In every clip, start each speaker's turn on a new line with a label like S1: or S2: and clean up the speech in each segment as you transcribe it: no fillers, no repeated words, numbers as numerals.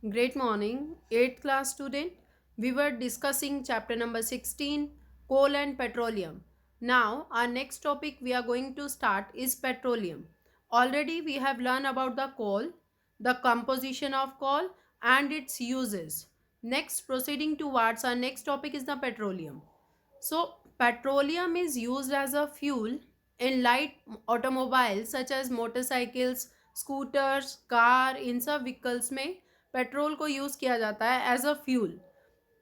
S1: Great morning, 8th class student. We were discussing chapter number 16, Coal and Petroleum. Now, our next topic we are going to start is petroleum. Already we have learned about the coal, the composition of coal and its uses. Next, proceeding towards our next topic is the petroleum. So, petroleum is used as a fuel in light automobiles such as motorcycles, scooters, car. इन सब vehicles में petrol को use किया जाता है as a fuel.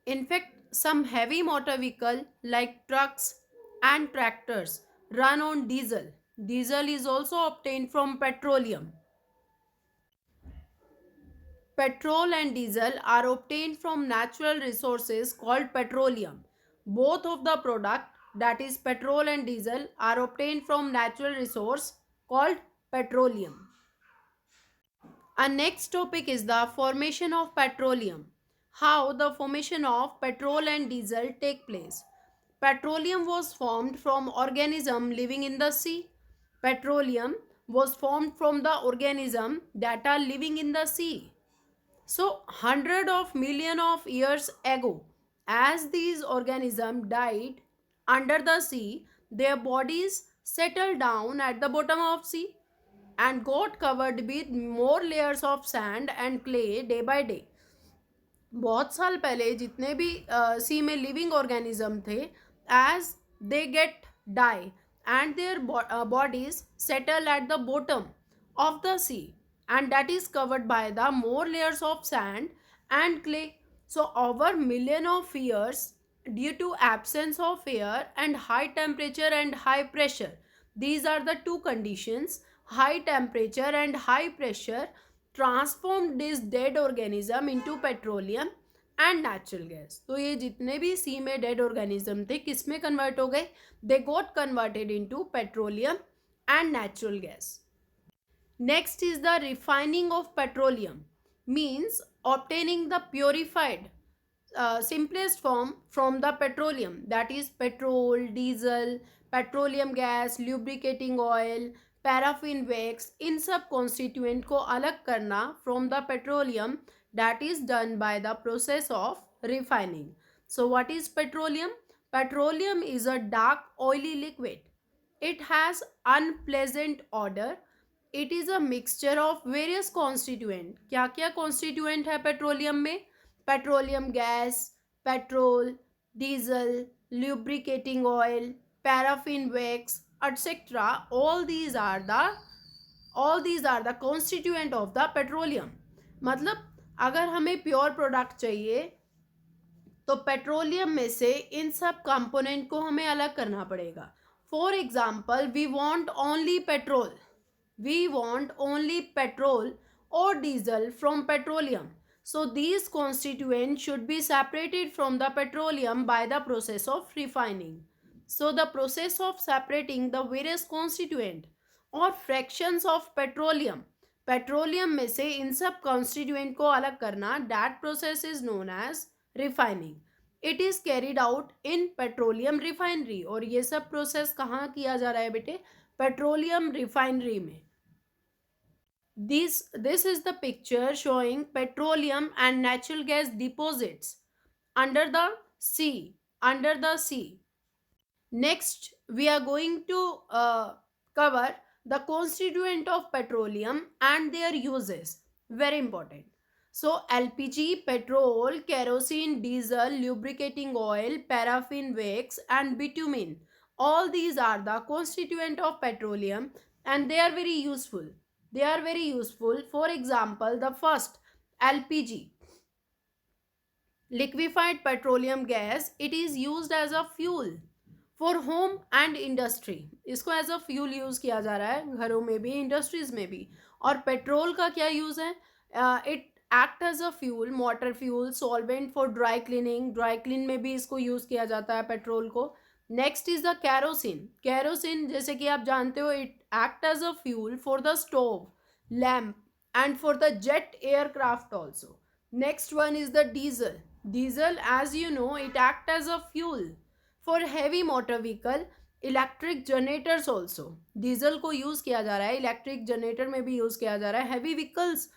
S1: In fact some heavy motor vehicle like trucks and tractors run on diesel. Diesel is also obtained from petroleum. Petrol and diesel are obtained from natural resources called petroleum. Both of the product, that is petrol and diesel, are obtained from natural resource called petroleum. Our next topic is the formation of petroleum. How the formation of petrol and diesel take place. Petroleum was formed from organism living in the sea. Petroleum was formed from the organism that are living in the sea. So, hundred of million of years ago, as these organisms died under the sea, their bodies settled down at the bottom of sea and got covered with more layers of sand and clay day by day. बहुत साल पहले जितने भी sea में living organism थे as they get die and their bodies settle at the bottom of the sea and that is covered by the more layers of sand and clay. So over million of years, due to absence of air and high temperature and high pressure, these are the two conditions, high temperature and high pressure transform this dead organism into petroleum and natural gas. तो ये जितने भी sea में dead organism थे किस में convert हो गए? They got converted into petroleum and natural gas. Next is the refining of petroleum, means obtaining the purified simplest form from the petroleum, that is petrol, diesel, petroleum gas, lubricating oil, paraffin wax. इन सब constituent को अलग करना from the petroleum, that is done by the process of refining. So what is petroleum? Petroleum is a dark oily liquid. It has unpleasant order. It is a mixture of various constituent. क्या क्या constituent है petroleum में? Petroleum gas, petrol, diesel, lubricating oil, paraffin wax, etc. All these are the constituent of the petroleum. मतलब अगर हमें pure product चाहिए तो petroleum में से इन सब कंपोनेंट को हमें अलग करना पड़ेगा. For example, we want only petrol और diesel from petroleum. So these constituents should be separated from the petroleum by the process of refining. So the process of separating the various constituent और fractions of petroleum में से इन सब constituent को अलग करना, that process is known as refining. It is carried out in petroleum refinery. और ये सब process कहाँ किया जा रहा है बेटे? petroleum refinery में. This is the picture showing petroleum and natural gas deposits under the sea. Next, we are going to cover the constituent of petroleum and their uses. Very important. So, LPG, petrol, kerosene, diesel, lubricating oil, paraffin wax, and bitumen. All these are the constituent of petroleum and they are very useful. For example, the first, LPG. Liquefied petroleum gas, it is used as a fuel for home and industry. इसको as a fuel use किया जा रहा है घरों में भी, industries में भी. और पेट्रोल का क्या यूज़ है? It act as a fuel, motor fuel, solvent for dry clean में भी इसको यूज़ किया जाता है पेट्रोल को. नेक्स्ट इज द कैरोसिन जैसे कि आप जानते हो, it act as a fuel for the stove, lamp and for the jet aircraft also. Next one is the diesel as you know, it act as a fuel for heavy motor vehicle, electric generators also. Diesel को use किया जा रहा है, electric generator में भी use किया जा रहा है. हैवी व्हीकल्स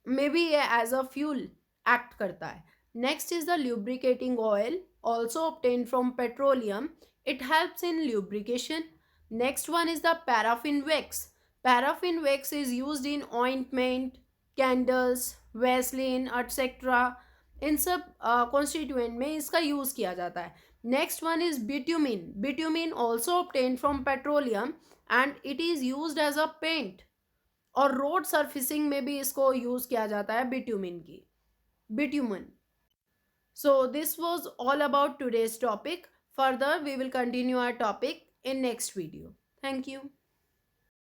S1: मे बी ये एज अ फ्यूल एक्ट करता है. Next is the lubricating oil, also obtained from petroleum. It helps in lubrication. Next one is the paraffin wax. Paraffin wax is used in ointment, candles, vaseline, etc. इन सब constituent में इसका use किया जाता है. Next one is bitumen. Bitumen also obtained from petroleum and it is used as a paint. और road surfacing में भी इसको यूज किया जाता है बिट्यूमिन की, बिट्यूमन. So this was all about today's topic. Further, we will continue our topic in next video. Thank you.